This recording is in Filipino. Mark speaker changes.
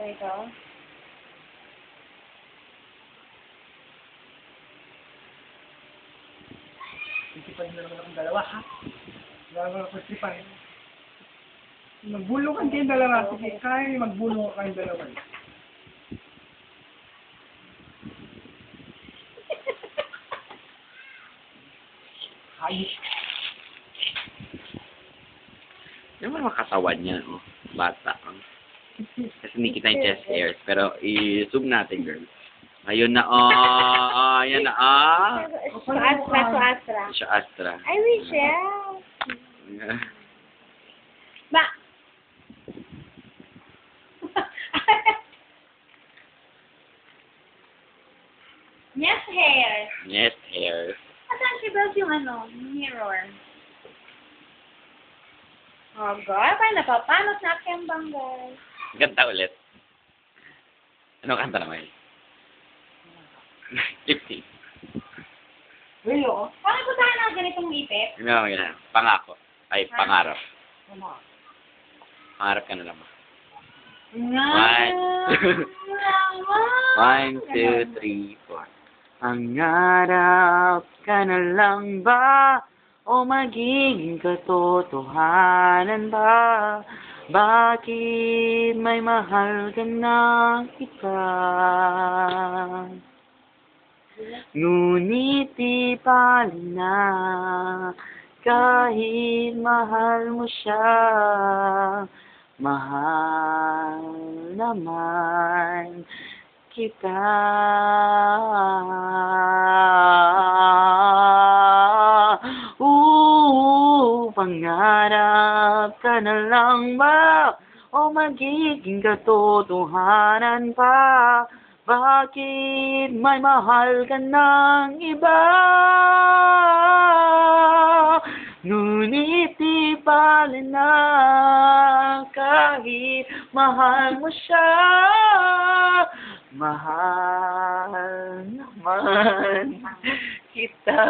Speaker 1: Ito.
Speaker 2: Isipan nyo naman akong dalawa, ha? Dalawa ako isipan. Magbulungan kayong dalawa. Sige, kaya magbulungan kayong dalawa. Ayos.
Speaker 3: Yung mga katawan niya, oh. Bata. Kasi hindi kita yung chest hairs. Pero i-zoom natin, girl. Ayun na, oh. Ayan na, ah.
Speaker 1: So, Astra.
Speaker 3: Siya Astra.
Speaker 1: I wish, yeah. Ba? Yes, hair.
Speaker 3: Yes, hairs.
Speaker 1: Asan si Bells yung mirror? Oh, God. Parang napapanot na aking banggal.
Speaker 3: Ganda ulit. Anong kanta naman? 50.
Speaker 2: Hello?
Speaker 1: Bakit po tayo na ganitong ipit?
Speaker 3: Ano naman yun? Pangako. Ay, pangarap. Pangarap ka na naman. One. 1, 2, 3, 4. Pangarap ka na lang ba? O magiging katotohanan ba? Bakit may mahal ka na kita? Ngunit di pala na kahit mahal mo siya, mahal naman kita. Pangarap ka na lang ba? O magiging katotohanan pa? Bakit may mahal ka ng iba? Ngunit di pala na kahit mahal mo siya, mahal naman kita.